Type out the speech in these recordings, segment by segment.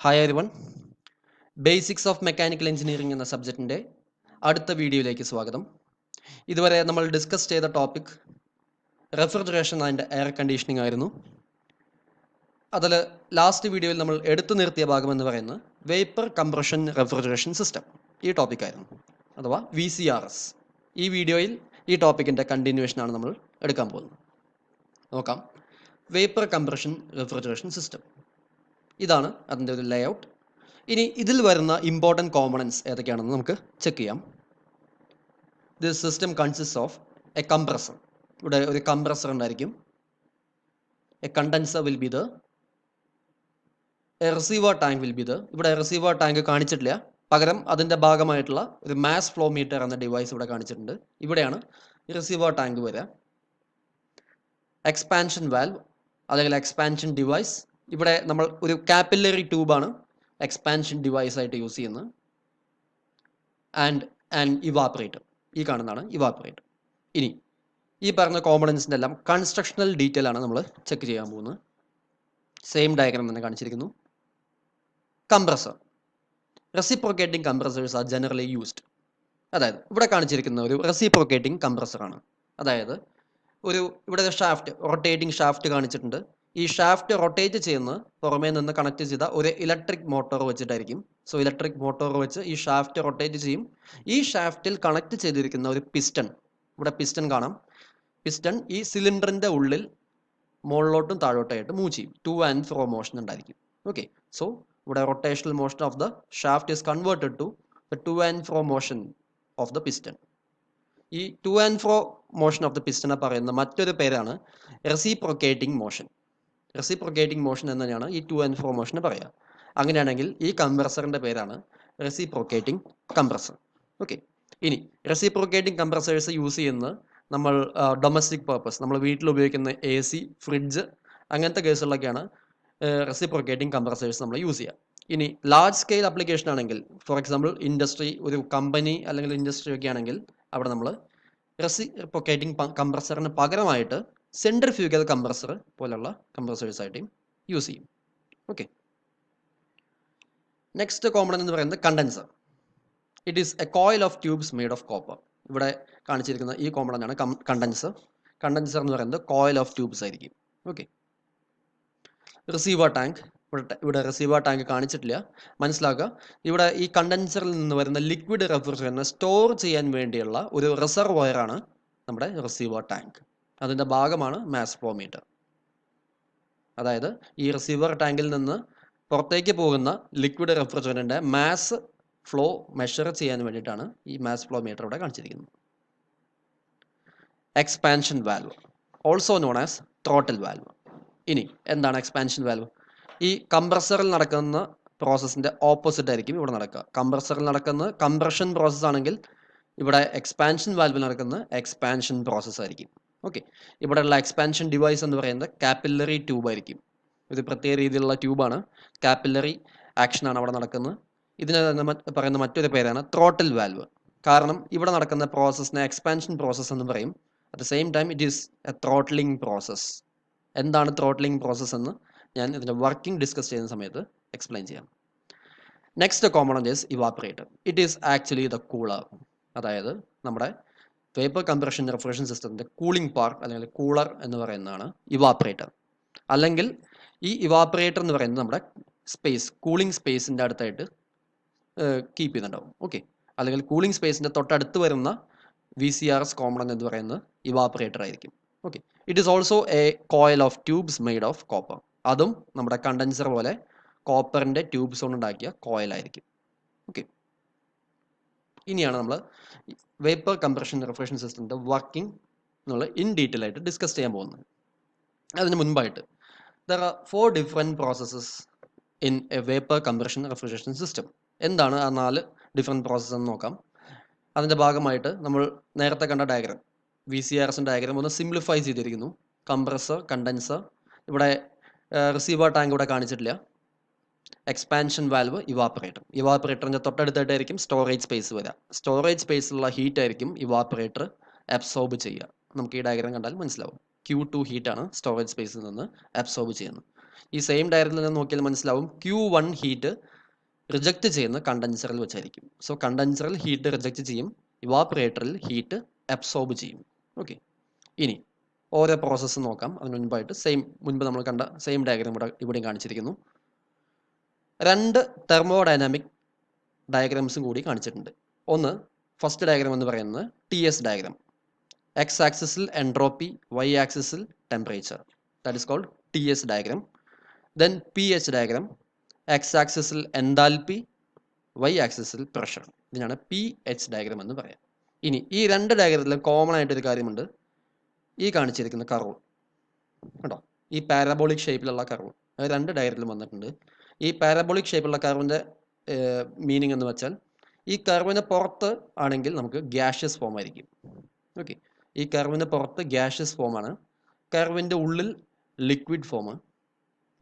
Hi everyone, basics of mechanical engineering എന്ന സബ്ജക്റ്റിൻ്റെ അടുത്ത വീഡിയോയിലേക്ക് സ്വാഗതം. ഇതുവരെ നമ്മൾ ഡിസ്കസ് ചെയ്ത topic refrigeration and air conditioning ആയിരുന്നു. അതിൽ ലാസ്റ്റ് വീഡിയോയിൽ നമ്മൾ എടുത്തു നിർത്തിയ ഭാഗം എന്ന് പറയുന്നത് വേപ്പർ കംപ്രഷൻ റെഫ്രിജറേഷൻ സിസ്റ്റം ഈ ടോപ്പിക്കായിരുന്നു, അഥവാ VCRS. ഈ വീഡിയോയിൽ ഈ ടോപ്പിക്കിൻ്റെ കണ്ടിന്യൂവേഷനാണ് നമ്മൾ എടുക്കാൻ പോകുന്നത്. നോക്കാം. വേപ്പർ കംപ്രഷൻ റെഫ്രിജറേഷൻ സിസ്റ്റം, ഇതാണ് അതിൻ്റെ ഒരു ലേഔട്ട്. ഇനി ഇതിൽ വരുന്ന ഇമ്പോർട്ടൻറ്റ് കോമ്പണൻസ് ഏതൊക്കെയാണെന്ന് നമുക്ക് ചെക്ക് ചെയ്യാം. This system consist of A compressor. ഇവിടെ ഒരു കംപ്രസർ ഉണ്ടായിരിക്കും. A condenser will be the, A receiver tank will be the. ഇവിടെ റിസീവർ ടാങ്ക് കാണിച്ചിട്ടില്ല, പകരം അതിൻ്റെ ഭാഗമായിട്ടുള്ള ഒരു മാസ് ഫ്ലോ മീറ്റർ എന്ന ഡിവൈസ് ഇവിടെ കാണിച്ചിട്ടുണ്ട്. ഇവിടെയാണ് റിസീവർ ടാങ്ക് വരിക. എക്സ്പാൻഷൻ വാൽവ് അല്ലെങ്കിൽ എക്സ്പാൻഷൻ ഡിവൈസ്, ഇവിടെ നമ്മൾ ഒരു കാപ്പില്ലറി ട്യൂബാണ് എക്സ്പാൻഷൻ ഡിവൈസ് ആയിട്ട് യൂസ് ചെയ്യുന്നത്. ആൻഡ് ഇവാപ്പറേറ്റർ, ഈ കാണുന്നതാണ് ഇവാപ്പറേറ്റർ. ഇനി ഈ പറഞ്ഞ കോമ്പണൻസിൻ്റെ എല്ലാം കൺസ്ട്രക്ഷണൽ ഡീറ്റെയിൽ ആണ് നമ്മൾ ചെക്ക് ചെയ്യാൻ പോകുന്നത്. സെയിം ഡയഗ്രാം തന്നെ കാണിച്ചിരിക്കുന്നു. Compressor, reciprocating compressors are generally used. അതായത് ഇവിടെ കാണിച്ചിരിക്കുന്ന ഒരു റെസിപ്രോക്കേറ്റിംഗ് കംപ്രസറാണ്. അതായത് ഇവിടെ ഷാഫ്റ്റ്, റൊട്ടേറ്റിംഗ് ഷാഫ്റ്റ് കാണിച്ചിട്ടുണ്ട്. ഈ ഷാഫ്റ്റ് റൊട്ടേറ്റ് ചെയ്യുന്നത് പുറമേ നിന്ന് കണക്ട് ചെയ്ത ഒരു ഇലക്ട്രിക് മോട്ടോർ വെച്ചിട്ടായിരിക്കും. സോ ഇലക്ട്രിക് മോട്ടോർ വെച്ച് ഈ ഷാഫ്റ്റ് റൊട്ടേറ്റ് ചെയ്യും. ഈ ഷാഫ്റ്റിൽ കണക്ട് ചെയ്തിരിക്കുന്ന ഒരു പിസ്റ്റൺ, ഇവിടെ പിസ്റ്റൺ കാണാം. പിസ്റ്റൺ ഈ സിലിണ്ടറിൻ്റെ ഉള്ളിൽ മുകളിലോട്ടും താഴോട്ടായിട്ട് മൂവ് ചെയ്യും. ടു ആൻഡ് ഫ്രോ മോഷൻ ഉണ്ടായിരിക്കും. ഓക്കെ, സോ ഇവിടെ rotational motion of the shaft is converted to the to and fro motion of the piston. ഈ to and fro motion of the പിസ്റ്റനെ പറയുന്ന മറ്റൊരു പേരാണ് റെസിപ്രോക്കേറ്റിംഗ് മോഷൻ. റെസിപ്രോക്കേറ്റിംഗ് മോഷൻ എന്ന് തന്നെയാണ് ഈ ടു ആൻഡ് ഫ്രോ മോഷന് പറയുക. അങ്ങനെയാണെങ്കിൽ ഈ കംപ്രസറിൻ്റെ പേരാണ് റെസിപ്രോക്കേറ്റിംഗ് കംപ്രസർ. ഓക്കെ, ഇനി റെസിപ്രോക്കേറ്റിംഗ് കംപ്രസേഴ്സ് യൂസ് ചെയ്യുന്നത് നമ്മൾ ഡൊമസ്റ്റിക് പർപ്പസ്, നമ്മൾ വീട്ടിൽ ഉപയോഗിക്കുന്ന AC, ഫ്രിഡ്ജ്, അങ്ങനത്തെ കേസുകളിലൊക്കെയാണ് റെസിപ്രോക്കേറ്റിംഗ് കംപ്രസേഴ്സ് നമ്മൾ യൂസ് ചെയ്യുക. ഇനി ലാർജ് സ്കെയിൽ ആപ്ലിക്കേഷൻ ആണെങ്കിൽ, ഫോർ എക്സാമ്പിൾ ഇൻഡസ്ട്രി, ഒരു കമ്പനി അല്ലെങ്കിൽ ഇൻഡസ്ട്രി ഒക്കെ ആണെങ്കിൽ അവിടെ നമ്മൾ റെസിപ്രോക്കേറ്റിംഗ് കംപ്രസറിന് പകരമായിട്ട് സെൻട്രിഫ്യൂഗൽ കംപ്രസർ പോലുള്ള കംപ്രസേഴ്സായിട്ടും യൂസ് ചെയ്യും. ഓക്കെ, നെക്സ്റ്റ് കോമ്പണന്റ് എന്ന് പറയുന്നത് condenser. It is A coil of tubes made of copper. ഇവിടെ കാണിച്ചിരിക്കുന്ന ഈ കോമ്പണന്റ് ആണ് കണ്ടൻസർ. കണ്ടൻസർ എന്ന് പറയുന്നത് കോയിൽ ഓഫ് ട്യൂബ്സ് ആയിരിക്കും. ഓക്കെ, റിസീവർ ടാങ്ക്, ഇവിടെ റിസീവർ ടാങ്ക് കാണിച്ചിട്ടില്ല, മനസ്സിലാക്കുക. ഇവിടെ ഈ കണ്ടൻസറിൽ നിന്ന് വരുന്ന ലിക്വിഡ് റെഫ്രിജറന്റിനെ സ്റ്റോർ ചെയ്യാൻ വേണ്ടിയുള്ള ഒരു റിസർവോയറാണ് നമ്മുടെ റിസീവർ ടാങ്ക്. അതിൻ്റെ ഭാഗമാണ് മാസ് ഫ്ലോ മീറ്റർ. അതായത് ഈ റിസീവർ ടാങ്കിൽ നിന്ന് പുറത്തേക്ക് പോകുന്ന ലിക്വിഡ് റെഫ്രിജറന്റിൻ്റെ മാസ് ഫ്ലോ മെഷർ ചെയ്യാൻ വേണ്ടിയിട്ടാണ് ഈ മാസ് ഫ്ലോ മീറ്റർ ഇവിടെ കാണിച്ചിരിക്കുന്നത്. Expansion valve, also known as throttle valve. ഇനി എന്താണ് എക്സ്പാൻഷൻ വാൽവ്? ഈ കംപ്രസറിൽ നടക്കുന്ന പ്രോസസ്സിൻ്റെ ഓപ്പോസിറ്റ് ആയിരിക്കും ഇവിടെ നടക്കുക. കംപ്രസറിൽ നടക്കുന്ന കംപ്രഷൻ പ്രോസസ്സ് ആണെങ്കിൽ ഇവിടെ എക്സ്പാൻഷൻ വാൽവിൽ നടക്കുന്ന എക്സ്പാൻഷൻ പ്രോസസ്സ് ആയിരിക്കും. ഓക്കെ, ഇവിടെയുള്ള എക്സ്പാൻഷൻ ഡിവൈസ് എന്ന് പറയുന്നത് കാപ്പില്ലറി ട്യൂബ് ആയിരിക്കും. ഒരു പ്രത്യേക രീതിയിലുള്ള ട്യൂബാണ്, കാപ്പില്ലറി ആക്ഷനാണ് അവിടെ നടക്കുന്നത്. ഇതിന് പറയുന്ന മറ്റൊരു പേരാണ് ത്രോട്ടിൽ വാൽവ്. കാരണം ഇവിടെ നടക്കുന്ന പ്രോസസ്സിനെ എക്സ്പാൻഷൻ പ്രോസസ്സ് എന്ന് പറയും. At the same time it is A throttling process. എന്താണ് ത്രോട്ട്ലിംഗ് പ്രോസസ്സ് എന്ന് ഞാൻ ഇതിൻ്റെ വർക്കിംഗ് ഡിസ്കസ് ചെയ്യുന്ന സമയത്ത് എക്സ്പ്ലെയിൻ ചെയ്യാം. Next component is evaporator. It is actually the cooler. അതായത് നമ്മുടെ വേപ്പർ കംപ്രഷൻ റെഫ്രിജറേഷൻ സിസ്റ്റത്തിൻ്റെ കൂളിംഗ് പാർട്ട് അല്ലെങ്കിൽ കൂളർ എന്ന് പറയുന്നതാണ് ഇവാപ്പറേറ്റർ. അല്ലെങ്കിൽ ഈ ഇവാപ്പറേറ്റർ എന്ന് പറയുന്നത് നമ്മുടെ സ്പേസ്, കൂളിംഗ് സ്പേസിൻ്റെ അടുത്തായിട്ട് കീപ്പ് ചെയ്യുന്നുണ്ടാവും. ഓക്കെ, അല്ലെങ്കിൽ കൂളിംഗ് സ്പേസിൻ്റെ തൊട്ടടുത്ത് വരുന്ന VCRS കോമ്പണന്റ് എന്ന് പറയുന്നത് ഇവാപ്പറേറ്റർ ആയിരിക്കും. Okay, it is also A coil of tubes made of copper. അതും നമ്മുടെ കണ്ടൻസർ പോലെ കോപ്പറിൻ്റെ ട്യൂബ്സ് കൊണ്ടുണ്ടാക്കിയ കോയിലായിരിക്കും. ഓക്കെ, ഇനിയാണ് നമ്മൾ വേപ്പർ കംപ്രഷൻ റെഫ്രിജറേഷൻ സിസ്റ്റത്തിൻ്റെ വർക്കിംഗ് എന്നുള്ള ഇൻ ഡീറ്റെയിൽ ആയിട്ട് ഡിസ്കസ് ചെയ്യാൻ പോകുന്നത്. അതിന് മുൻപായിട്ട് there are 4 different processes in a vapor compression refrigeration system. എന്താണ് ആ 4 ഡിഫറെൻറ്റ് പ്രോസസ്സ് എന്ന് നോക്കാം. അതിൻ്റെ ഭാഗമായിട്ട് നമ്മൾ നേരത്തെ കണ്ട ഡയഗ്രാം, VCRS ഡയഗ്രാം ഒന്ന് സിംപ്ലിഫൈ ചെയ്തിരിക്കുന്നു. കംപ്രസർ, കണ്ടൻസർ, ഇവിടെ റിസീവർ ടാങ്ക് ഇവിടെ കാണിച്ചിട്ടില്ല. Expansion valve, evaporator. ഇവാപ്പറേറ്ററിൻ്റെ തൊട്ടടുത്തായിട്ടായിരിക്കും സ്റ്റോറേജ് സ്പേസ് വരിക. സ്റ്റോറേജ് സ്പേസിലുള്ള ഹീറ്റ് ആയിരിക്കും ഇവാപ്പറേറ്റർ അബ്സോർബ് ചെയ്യുക. നമുക്ക് ഈ ഡയഗ്രാം കണ്ടാൽ മനസ്സിലാവും. Q2 ഹീറ്റാണ് സ്റ്റോറേജ് സ്പേസിൽ നിന്ന് അബ്സോർബ് ചെയ്യുന്നത്. ഈ സെയിം ഡയഗ്രത്തിൽ നിന്ന് നോക്കിയാൽ മനസ്സിലാവും Q1 ഹീറ്റ് റിജക്റ്റ് ചെയ്യുന്ന കണ്ടൻസറിൽ വെച്ചായിരിക്കും. സോ കണ്ടൻസറിൽ ഹീറ്റ് റിജക്റ്റ് ചെയ്യും, ഇവാപ്പറേറ്ററിൽ ഹീറ്റ് അബ്സോർബ് ചെയ്യും. ഓക്കെ, ഇനി ഓരോ പ്രോസസ്സ് നോക്കാം. അതിന് മുൻപായിട്ട് മുൻപ് നമ്മൾ കണ്ട സെയിം ഡയഗ്രാം ഇവിടെയും കാണിച്ചിരിക്കുന്നു. രണ്ട് തെർമോഡൈനാമിക് ഡയഗ്രാംസും കൂടി കാണിച്ചിട്ടുണ്ട്. ഒന്ന് ഫസ്റ്റ് ഡയഗ്രാം എന്ന് പറയുന്നത് TS ഡയഗ്രാം. എക്സ് ആക്സിസിൽ എൻട്രോപ്പി, വൈ ആക്സിസിൽ temperature. That is called TS diagram. Then PH diagram. X ആക്സിസിൽ എൻതാൽപ്പി, വൈ ആക്സിസിൽ പ്രഷർ. ഇതിനാണ് PH ഡയഗ്രാം എന്ന് പറയാം. ഇനി ഈ രണ്ട് ഡയഗ്രത്തിലും കോമൺ ആയിട്ടൊരു കാര്യമുണ്ട്. ഈ കാണിച്ചിരിക്കുന്ന കർവ് കേട്ടോ, ഈ പാരബോളിക് ഷേപ്പിലുള്ള കർവ് അത് രണ്ട് ഡയഗ്രത്തിലും വന്നിട്ടുണ്ട്. ഈ പാരബോളിക് ഷേപ്പുള്ള കർവിൻ്റെ മീനിങ് എന്ന് വെച്ചാൽ ഈ കർവിന് പുറത്ത് ആണെങ്കിൽ നമുക്ക് ഗ്യാഷ്യസ് ഫോം ആയിരിക്കും. ഓക്കെ, ഈ കർവിന് പുറത്ത് ഗ്യാഷ്യസ് ഫോമാണ്, കർവിൻ്റെ ഉള്ളിൽ ലിക്വിഡ് ഫോം.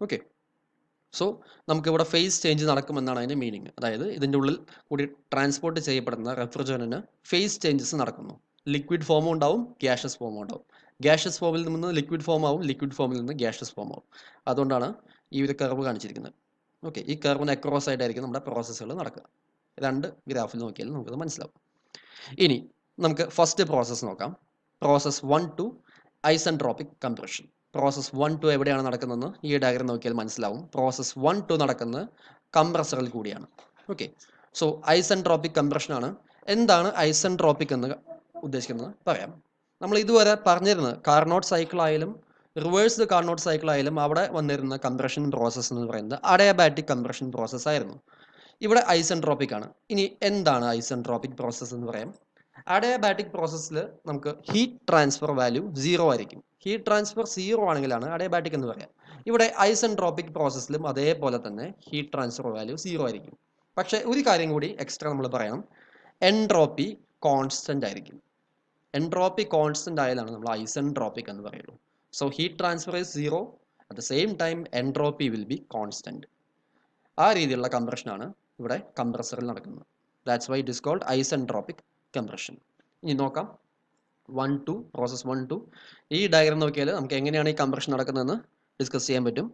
ഓക്കെ, സോ നമുക്കിവിടെ ഫേസ് ചേഞ്ച് നടക്കുമെന്നാണ് അതിൻ്റെ മീനിങ്. അതായത് ഇതിൻ്റെ ഉള്ളിൽ കൂടി ട്രാൻസ്പോർട്ട് ചെയ്യപ്പെടുന്ന റെഫ്രിജറൻറ്റിന് ഫേസ് ചേഞ്ചസ് നടക്കുന്നു. ലിക്വിഡ് ഫോമും ഉണ്ടാവും, ഗ്യാഷ്യസ് ഫോമും ഉണ്ടാവും. ഗ്യാഷ്യസ് ഫോമിൽ നിന്ന് ലിക്വിഡ് ഫോം ആവും, ലിക്വിഡ് ഫോമിൽ നിന്ന് ഗ്യാഷ്യസ് ഫോം ആവും. അതുകൊണ്ടാണ് ഈ ഒരു കർവ് കാണിച്ചിരിക്കുന്നത്. ഓക്കെ, ഈ കർവിന് അക്രോസ് ആയിട്ടായിരിക്കും നമ്മുടെ പ്രോസസ്സുകൾ നടക്കുക. രണ്ട് ഗ്രാഫിൽ നോക്കിയാലും നമുക്കത് മനസ്സിലാവും. ഇനി നമുക്ക് ഫസ്റ്റ് പ്രോസസ്സ് നോക്കാം. Process 1 isentropic compression. പ്രോസസ് 1 എവിടെയാണ് നടക്കുന്നതെന്ന് ഈ ഡയഗ്രം നോക്കിയാൽ മനസ്സിലാവും. പ്രോസസ് 1 നടക്കുന്നത് കംപ്രസറിൽ കൂടിയാണ്. ഓക്കെ, സോ ഐസെൻട്രോപിക് കംപ്രഷൻ ആണ്. എന്താണ് ഐസെൻട്രോപിക് എന്ന് ഉദ്ദേശിക്കുന്നത് പറയാം. നമ്മൾ ഇതുവരെ പറഞ്ഞിരുന്നത് കാർനോട്ട് സൈക്കിൾ ആയാലും റിവേഴ്സ്ഡ് കാർനോട്ട് സൈക്കിൾ ആയാലും അവിടെ വന്നിരുന്ന കംപ്രഷൻ പ്രോസസ്സ് എന്ന് പറയുന്നത് അഡയാബാറ്റിക് കംപ്രഷൻ പ്രോസസ്സ് ആയിരുന്നു. ഇവിടെ ഐസെൻട്രോപിക് ആണ്. ഇനി എന്താണ് ഐസെൻട്രോപിക് പ്രോസസ്സ് എന്ന് പറയാം. അഡയാബാറ്റിക് പ്രോസസ്സിൽ നമുക്ക് ഹീറ്റ് ട്രാൻസ്ഫർ വാല്യൂ 0 ആയിരിക്കും. ഹീറ്റ് ട്രാൻസ്ഫർ 0 ആണെങ്കിലാണ് അഡയാബാറ്റിക് എന്ന് പറയാം. ഇവിടെ ഐസെൻട്രോപിക് പ്രോസസ്സിലും അതേപോലെ തന്നെ ഹീറ്റ് ട്രാൻസ്ഫർ വാല്യൂ 0 ആയിരിക്കും. പക്ഷേ ഒരു കാര്യം കൂടി എക്സ്ട്രാ നമ്മൾ പറയണം, എൻട്രോപ്പി കോൺസ്റ്റന്റ് ആയിരിക്കും. എൻട്രോപ്പി കോൺസ്റ്റന്റ് ആയാലാണ് നമ്മൾ ഐസെൻട്രോപിക് എന്ന് പറയുള്ളൂ. So heat transfer is 0, at the same time entropy will be constant. ആ രീതിയിലുള്ള കംപ്രഷനാണ് ഇവിടെ കംപ്രസറിൽ നടക്കുന്നത്. That's why it is called isentropic compression. ഇനി നോക്കാം പ്രോസസ് 1 ഈ ഡയഗ്രാം നോക്കിയാൽ നമുക്ക് എങ്ങനെയാണ് ഈ കംപ്രഷൻ നടക്കുന്നതെന്ന് ഡിസ്കസ് ചെയ്യാൻ പറ്റും.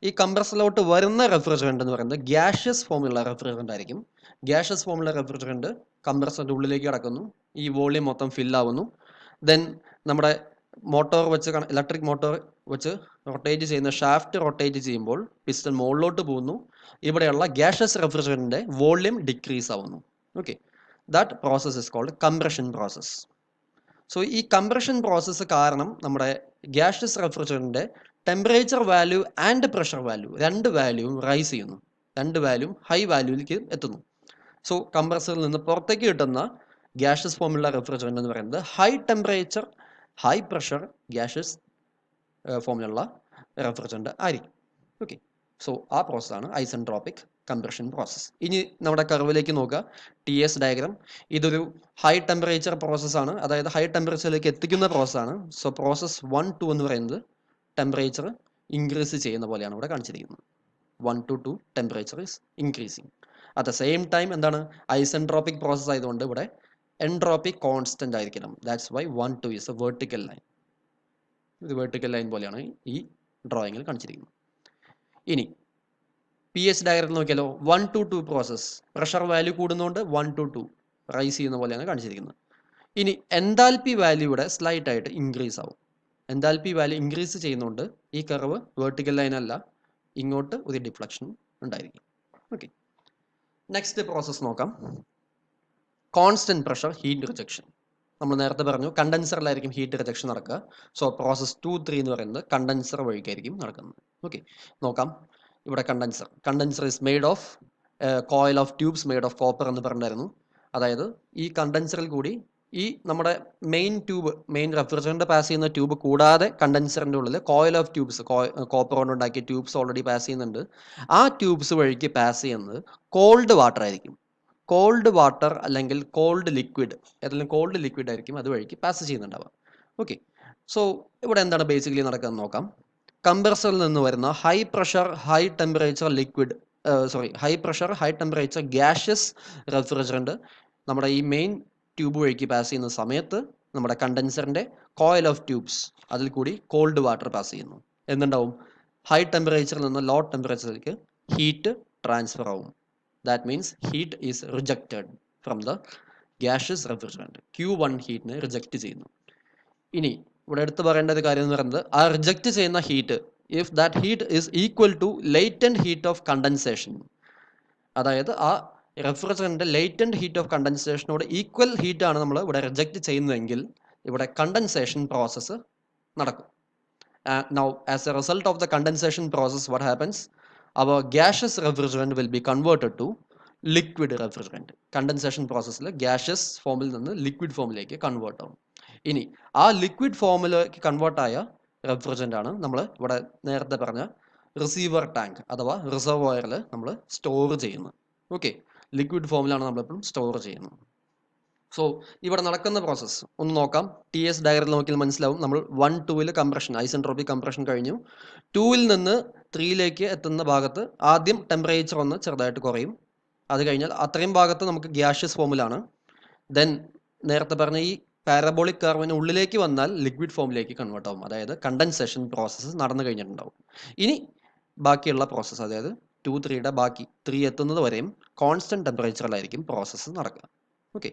ഈ കംപ്രസറിലോട്ട് വരുന്ന റെഫ്രിജറൻറ്റ് എന്ന് പറയുന്നത് ഗ്യാഷ്യസ് ഫോമുള്ള റെഫ്രിജറൻറ്റ് ആയിരിക്കും. ഗ്യാഷ്യസ് ഫോമുള്ള റെഫ്രിജറൻറ്റ് കംപ്രസറിൻ്റെ ഉള്ളിലേക്ക് കടക്കുന്നു, ഈ വോളിയം മൊത്തം ഫില്ലാവുന്നു. ദെൻ നമ്മുടെ മോട്ടോർ വെച്ച് ഇലക്ട്രിക് മോട്ടോർ വെച്ച് റൊട്ടേറ്റ് ചെയ്യുന്ന ഷാഫ്റ്റ് റൊട്ടേറ്റ് ചെയ്യുമ്പോൾ പിസ്റ്റൺ മുകളിലോട്ട് പോകുന്നു. ഇവിടെയുള്ള ഗ്യാഷ്യസ് റെഫ്രിജറൻറ്റിൻ്റെ വോളിയം ഡിക്രീസ് ആവുന്നു. Okay, that process is called compression process. So ഈ കംപ്രഷൻ പ്രോസസ്സ് കാരണം നമ്മുടെ ഗ്യാഷ്യസ് റെഫ്രിജറൻറ്റിൻ്റെ temperature value and pressure value രണ്ട് വാല്യൂവും റൈസ് ചെയ്യുന്നു, രണ്ട് വാല്യൂവും ഹൈ വാല്യൂവിലേക്ക് എത്തുന്നു. സോ കംപ്രസറിൽ നിന്ന് പുറത്തേക്ക് കിട്ടുന്ന ഗ്യാഷ്യസ് ഫോമുള്ള റെഫ്രിജറൻറ്റ് എന്ന് പറയുന്നത് high temperature high pressure gaseous ഫോമിലുള്ള റെഫ്രിജറൻറ്റ് ആയിരിക്കും. ഓക്കെ, സോ ആ പ്രോസസ്സാണ് ഐസെൻട്രോപിക് കംപ്രഷൻ പ്രോസസ്സ്. ഇനി നമ്മുടെ കർവിലേക്ക് നോക്കുക, TS ഡയഗ്രാം. ഇതൊരു ഹൈ ടെമ്പറേച്ചർ പ്രോസസ്സാണ്, അതായത് ഹൈ ടെമ്പറേച്ചറിലേക്ക് എത്തിക്കുന്ന പ്രോസസ്സാണ്. സോ പ്രോസസ് 1 എന്ന് പറയുന്നത് ടെമ്പറേച്ചർ ഇൻക്രീസ് ചെയ്യുന്ന പോലെയാണ് ഇവിടെ കാണിച്ചിരിക്കുന്നത്. 1 to 2 temperature is increasing. At the same time എന്താണ് ഐസെൻട്രോപിക് പ്രോസസ്സ് ആയതുകൊണ്ട് ഇവിടെ എൻട്രോപ്പി കോൺസ്റ്റന്റ് ആയിരിക്കണം. That's why 1 2 is A vertical line. ഇത് വെർട്ടിക്കൽ ലൈൻ പോലെയാണ് ഈ ഡ്രോയിങ്ങിൽ കാണിച്ചിരിക്കുന്നത്. ഇനി PH ഡയഗ്രത്തിൽ നോക്കിയാലോ 1 to 2 പ്രോസസ് പ്രഷർ വാല്യൂ കൂടുന്നതുകൊണ്ട് 1 to 2 റൈസ് ചെയ്യുന്ന പോലെയാണ് കാണിച്ചിരിക്കുന്നത്. ഇനി എൻതാൽപ്പി വാല്യൂ ഇവിടെ സ്ലൈറ്റ് ആയിട്ട് ഇൻക്രീസ് ആവും. എൻതാൽപ്പി വാല്യൂ ഇൻക്രീസ് ചെയ്യുന്നതുകൊണ്ട് ഈ കർവ് വെർട്ടിക്കൽ ലൈൻ അല്ല, ഇങ്ങോട്ട് ഒരു ഡിഫ്ലക്ഷൻ ഉണ്ടായിരിക്കും. ഓക്കെ, നെക്സ്റ്റ് പ്രോസസ് നോക്കാം. Constant pressure heat rejection. നമ്മൾ നേരത്തെ പറഞ്ഞു കണ്ടൻസറിലായിരിക്കും ഹീറ്റ് റിജക്ഷൻ നടക്കുക. സോ പ്രോസസ് 2 3 എന്ന് പറയുന്നത് കണ്ടൻസർ വഴിക്കായിരിക്കും നടക്കുന്നത്. ഓക്കെ, നോക്കാം. ഇവിടെ condenser is made of coil of tubes made of copper എന്ന് പറഞ്ഞിരുന്നു. അതായത് ഈ കണ്ടൻസറിൽ കൂടി ഈ നമ്മുടെ മെയിൻ റെഫ്രിജറൻറ്റ് പാസ് ചെയ്യുന്ന ട്യൂബ് കൂടാതെ കണ്ടൻസറിൻ്റെ ഉള്ളിൽ കോയിൽ ഓഫ് ട്യൂബ്സ് കോപ്പർ കൊണ്ട് ഉണ്ടാക്കിയ ട്യൂബ്സ് ഓൾറെഡി പാസ് ചെയ്യുന്നുണ്ട്. ആ ട്യൂബ്സ് വഴിക്ക് പാസ് ചെയ്യുന്നത് കോൾഡ് വാട്ടർ ആയിരിക്കും. കോൾഡ് വാട്ടർ അല്ലെങ്കിൽ കോൾഡ് ലിക്വിഡ്, ഏതെങ്കിലും കോൾഡ് ലിക്വിഡ് ആയിരിക്കും അത് വഴിക്ക് പാസ് ചെയ്യുന്നുണ്ടാവുക. ഓക്കെ, സോ ഇവിടെ എന്താണ് ബേസിക്കലി നടക്കുന്നത് നോക്കാം. കംപ്രസറിൽ നിന്ന് വരുന്ന high pressure high temperature gaseous refrigerant നമ്മുടെ ഈ മെയിൻ ട്യൂബ് വഴിക്ക് പാസ് ചെയ്യുന്ന സമയത്ത് നമ്മുടെ കണ്ടൻസറിൻ്റെ കോയിൽ ഓഫ് ട്യൂബ്സ് അതിൽ കൂടി കോൾഡ് വാട്ടർ പാസ് ചെയ്യുന്നു. എന്തുണ്ടാവും? ഹൈ ടെമ്പറേച്ചറിൽ നിന്ന് ലോ ടെമ്പറേച്ചറിലേക്ക് ഹീറ്റ് ട്രാൻസ്ഫർ ആവും. That means heat is rejected from the gaseous refrigerant. Q1 ഹീറ്റിനെ റിജക്റ്റ് ചെയ്യുന്നു. ഇനി ഇവിടെ എടുത്ത് പറയേണ്ട ഒരു കാര്യം എന്ന് പറയുന്നത്, ആ റിജക്റ്റ് ചെയ്യുന്ന heat, if that heat is equal to latent heat of condensation, അതായത് ആ റെഫ്രിജറൻറ്റ് ലേറ്റൻറ്റ് ഹീറ്റ് ഓഫ് കണ്ടൻസേഷനോട് ഈക്വൽ ഹീറ്റാണ് നമ്മൾ ഇവിടെ റിജക്റ്റ് ചെയ്യുന്നതെങ്കിൽ ഇവിടെ കണ്ടൻസേഷൻ പ്രോസസ്സ് നടക്കും. Now, as a result of the condensation process, what happens? Our gaseous refrigerant will be converted to liquid refrigerant. Condensation process gaseous ഫോമിൽ നിന്ന് ലിക്വിഡ് ഫോമിലേക്ക് കൺവേർട്ട് ആവും. ഇനി ആ ലിക്വിഡ് ഫോമിലേക്ക് കൺവേർട്ട് ആയ റെഫ്രിജറൻ്റ് ആണ് നമ്മൾ ഇവിടെ നേരത്തെ പറഞ്ഞ റിസീവർ ടാങ്ക് അഥവാ റിസർവോയറിൽ നമ്മൾ സ്റ്റോർ ചെയ്യുന്നത്. ഓക്കെ, ലിക്വിഡ് ഫോമിലാണ് നമ്മളെപ്പോഴും സ്റ്റോർ ചെയ്യുന്നത്. സോ ഇവിടെ നടക്കുന്ന പ്രോസസ്സ് ഒന്ന് നോക്കാം. TS ഡയഗ്രം നോക്കിയാൽ മനസ്സിലാവും. നമ്മൾ 1, 2 കംപ്രഷൻ, ഐസെൻട്രോപിക് കംപ്രഷൻ കഴിഞ്ഞു. 2 നിന്ന് 3 എത്തുന്ന ഭാഗത്ത് ആദ്യം ടെമ്പറേച്ചർ ഒന്ന് ചെറുതായിട്ട് കുറയും. അത് കഴിഞ്ഞാൽ അത്രയും ഭാഗത്ത് നമുക്ക് ഗ്യാഷ്യസ് ഫോമിലാണ്. ദെൻ നേരത്തെ പറഞ്ഞ ഈ പാരബോളിക് കർവിന് ഉള്ളിലേക്ക് വന്നാൽ ലിക്വിഡ് ഫോമിലേക്ക് കൺവേർട്ട് ആവും. അതായത് കണ്ടൻസേഷൻ പ്രോസസ്സ് നടന്നു കഴിഞ്ഞിട്ടുണ്ടാവും. ഇനി ബാക്കിയുള്ള പ്രോസസ്സ്, അതായത് 2, 3 ബാക്കി 3 എത്തുന്നത് വരെയും കോൺസ്റ്റന്റ് ടെമ്പറേച്ചറിലായിരിക്കും പ്രോസസ്സ് നടക്കുക. ഓക്കെ,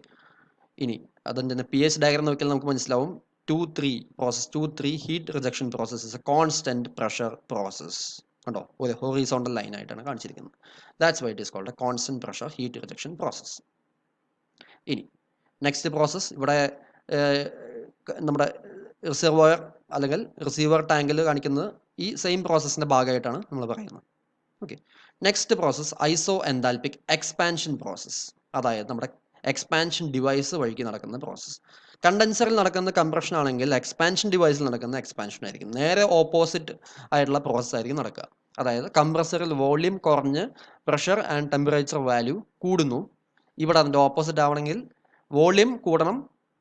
ഇനി അതിൻ്റെ PH ഡയഗ്രം നോക്കിയാൽ നമുക്ക് മനസ്സിലാവും. 2, 3 process, 2, 3 heat rejection process is a constant pressure process. കണ്ടോ, ഒരു ഹൊറിസോണ്ടൽ ലൈൻ ആയിട്ടാണ് കാണിച്ചിരിക്കുന്നത്. That's why it is called a constant pressure heat rejection process. ഇനി നെക്സ്റ്റ് പ്രോസസ്, ഇവിടെ നമ്മുടെ റിസർവോയർ അല്ലെങ്കിൽ റിസീവർ ടാങ്കിൽ കാണിക്കുന്നത് ഈ സെയിം പ്രോസസ്സിൻ്റെ ഭാഗമായിട്ടാണ് നമ്മൾ പറയുന്നത്. ഓക്കെ, നെക്സ്റ്റ് പ്രോസസ് ഐസോ എൻതാൽപിക് എക്സ്പാൻഷൻ പ്രോസസ്, അതായത് നമ്മുടെ എക്സ്പാൻഷൻ ഡിവൈസ് വഴിക്ക് നടക്കുന്ന പ്രോസസ്സ്. കണ്ടൻസറിൽ നടക്കുന്ന കംപ്രഷൻ ആണെങ്കിൽ എക്സ്പാൻഷൻ ഡിവൈസിൽ നടക്കുന്ന എക്സ്പാൻഷൻ ആയിരിക്കും. നേരെ ഓപ്പോസിറ്റ് ആയിട്ടുള്ള പ്രോസസ്സ് ആയിരിക്കും നടക്കുക. അതായത് കംപ്രസറിൽ വോള്യൂം കുറഞ്ഞ് പ്രഷർ ആൻഡ് ടെമ്പറേച്ചർ വാല്യൂ കൂടുന്നു. ഇവിടെ അതിൻ്റെ ഓപ്പോസിറ്റ് ആവണമെങ്കിൽ വോള്യൂം കൂടണം,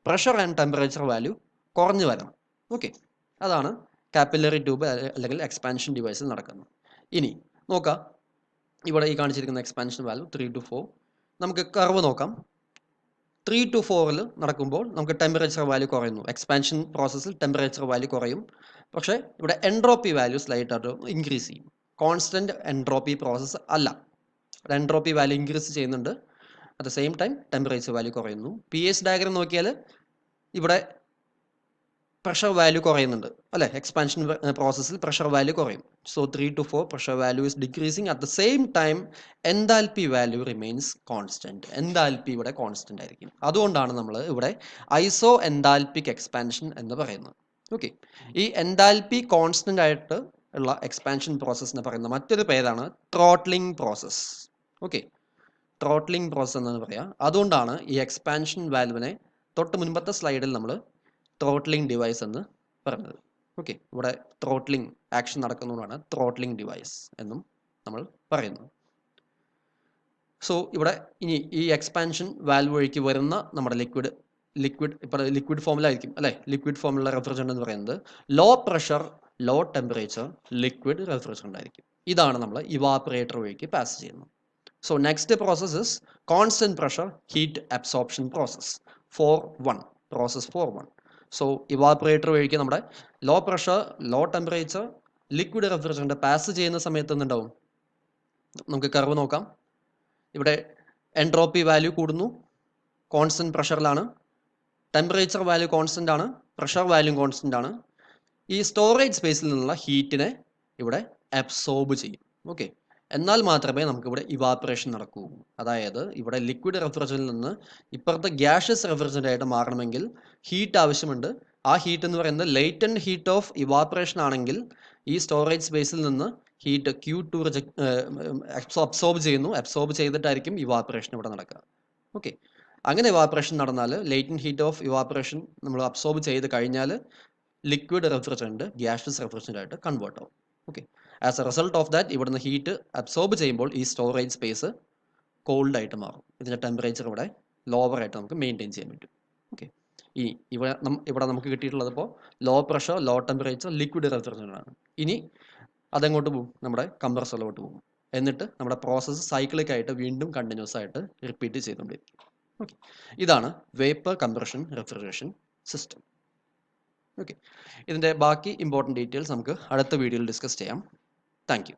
പ്രഷർ ആൻഡ് ടെമ്പറേച്ചർ വാല്യൂ കുറഞ്ഞു വരണം. ഓക്കെ, അതാണ് കാപ്പിലറി ട്യൂബ് അല്ലെങ്കിൽ എക്സ്പാൻഷൻ ഡിവൈസിൽ നടക്കുന്നത്. ഇനി നോക്കാം, ഇവിടെ ഈ കാണിച്ചിരിക്കുന്ന എക്സ്പാൻഷൻ വാല്യൂ 3 to 4. നമുക്ക് കർവ് നോക്കാം. 3 to 4 നടക്കുമ്പോൾ നമുക്ക് ടെമ്പറേച്ചർ വാല്യൂ കുറയുന്നു. എക്സ്പാൻഷൻ പ്രോസസ്സിൽ ടെമ്പറേച്ചർ വാല്യൂ കുറയും. പക്ഷേ ഇവിടെ എൻട്രോപ്പി വാല്യൂ സ്ലൈറ്റ് ആയിട്ട് ഇൻക്രീസ് ചെയ്യും. കോൺസ്റ്റന്റ് എൻട്രോപ്പി പ്രോസസ്സ് അല്ല. എൻട്രോപ്പി വാല്യൂ ഇൻക്രീസ് ചെയ്യുന്നുണ്ട്, at the same time temperature value കുറയുന്നു. PH ഡയഗ്രം നോക്കിയാൽ ഇവിടെ പ്രഷർ വാല്യൂ കുറയുന്നുണ്ട് അല്ലേ. എക്സ്പാൻഷൻ പ്രോസസ്സിൽ പ്രഷർ വാല്യൂ കുറയും. So 3 to 4 pressure value is decreasing. At the same time enthalpy value remains constant. Enthalpy ഇവിടെ constant ആയിരിക്കും. അതുകൊണ്ടാണ് നമ്മൾ ഇവിടെ ഐസോ എൻതാൽപിക് എക്സ്പാൻഷൻ എന്ന് പറയുന്നത്. ഓക്കെ, ഈ എൻതാൽപി കോൺസ്റ്റന്റ് ആയിട്ട് ഉള്ള എക്സ്പാൻഷൻ പ്രോസസ്സിനെ പറയുന്ന മറ്റൊരു പേരാണ് throttling process. Okay, throttling process എന്നാണ് പറയുക. അതുകൊണ്ടാണ് ഈ എക്സ്പാൻഷൻ വാൽവിനെ തൊട്ട് മുൻപത്തെ സ്ലൈഡിൽ നമ്മൾ ത്രോട്ട്ലിംഗ് ഡിവൈസ് എന്ന് പറഞ്ഞത്. ഓക്കെ, ഇവിടെ ത്രോട്ട്ലിംഗ് ആക്ഷൻ നടക്കുന്നതുകൊണ്ടാണ് ത്രോട്ട്ലിംഗ് ഡിവൈസ് എന്നും നമ്മൾ പറയുന്നു. സോ ഇവിടെ ഇനി ഈ എക്സ്പാൻഷൻ വാൽവ് വഴിക്ക് വരുന്ന നമ്മുടെ ലിക്വിഡ് ഇപ്പോൾ ലിക്വിഡ് ഫോമിലായിരിക്കും അല്ലേ. ലിക്വിഡ് ഫോമിലുള്ള റെഫ്രിജറൻ്റ് എന്ന് പറയുന്നത് low pressure low temperature liquid refrigerant ആയിരിക്കും. ഇതാണ് നമ്മൾ ഇവാപ്പറേറ്റർ വഴിക്ക് പാസ് ചെയ്യുന്നത്. So next process is constant pressure heat absorption process 4.1. Process 4.1. So evaporator വഴിക്ക് നമ്മുടെ low pressure low temperature liquid refrigerant pass ചെയ്യുന്ന സമയത്ത് എന്തുണ്ടാവും, നമുക്ക് കർവ് നോക്കാം. ഇവിടെ എൻട്രോപ്പി വാല്യൂ കൂടുന്നു, കോൺസ്റ്റന്റ് പ്രഷറിലാണ്. ടെമ്പറേച്ചർ വാല്യൂ കോൺസ്റ്റന്റ് ആണ്, പ്രഷർ വാല്യൂ കോൺസ്റ്റന്റ് ആണ്. ഈ സ്റ്റോറേജ് സ്പേസിൽ നിന്നുള്ള ഹീറ്റിനെ ഇവിടെ അബ്സോർബ് ചെയ്യും. ഓക്കെ, എന്നാൽ മാത്രമേ നമുക്കിവിടെ ഇവാപ്പറേഷൻ നടക്കൂ. അതായത് ഇവിടെ ലിക്വിഡ് റെഫ്രിജറൻ്റിൽ നിന്ന് ഇപ്പുറത്തെ ഗ്യാഷ്യസ് റെഫ്രിജറൻ്റ് ആയിട്ട് മാറണമെങ്കിൽ ഹീറ്റ് ആവശ്യമുണ്ട്. ആ ഹീറ്റ് എന്ന് പറയുന്നത് ലേറ്റൻറ്റ് ഹീറ്റ് ഓഫ് ഇവാപ്പറേഷൻ ആണെങ്കിൽ ഈ സ്റ്റോറേജ് സ്പേസിൽ നിന്ന് ഹീറ്റ് Q2 അബ്സോർബ് ചെയ്യുന്നു. അബ്സോർബ് ചെയ്തിട്ടായിരിക്കും ഇവാപ്പറേഷൻ ഇവിടെ നടക്കുക. ഓക്കെ, അങ്ങനെ ഇവാപ്പറേഷൻ നടന്നാൽ ലേറ്റൻറ്റ് ഹീറ്റ് ഓഫ് ഇവാപ്പറേഷൻ നമ്മൾ അബ്സോർബ് ചെയ്ത് കഴിഞ്ഞാൽ ലിക്വിഡ് റെഫ്രിജറൻ്റ് ഗ്യാഷ്യസ് റെഫ്രിജറൻ്റ് ആയിട്ട് കൺവേർട്ട് ആവും. Okay, as A result of that ഇവിടുന്ന് ഹീറ്റ് അബ്സോർബ് ചെയ്യുമ്പോൾ ഈ സ്റ്റോറേജ് സ്പേസ് കോൾഡ് ആയിട്ട് മാറും. ഇതിൻ്റെ ടെമ്പറേച്ചർ ഇവിടെ ലോവർ ആയിട്ട് നമുക്ക് മെയിൻറ്റെയിൻ ചെയ്യാൻ പറ്റും. ഓക്കെ, ഇവിടെ നമുക്ക് കിട്ടിയിട്ടുള്ളത് ഇപ്പോൾ low pressure low temperature liquid refrigerant ആണ്. ഇനി അതെങ്ങോട്ട് പോകും, നമ്മുടെ കംപ്രസറിലോട്ട് പോകും. എന്നിട്ട് നമ്മുടെ പ്രോസസ്സ് സൈക്ലിക് ആയിട്ട് വീണ്ടും കണ്ടിന്യൂസ് ആയിട്ട് റിപ്പീറ്റ് ചെയ്തുകൊണ്ടിരിക്കും. ഓക്കെ, ഇതാണ് vapour compression refrigeration system. Okay, ഇതിൻ്റെ ബാക്കി ഇമ്പോർട്ടൻറ്റ് ഡീറ്റെയിൽസ് നമുക്ക് അടുത്ത വീഡിയോയിൽ ഡിസ്കസ് ചെയ്യാം. Thank you.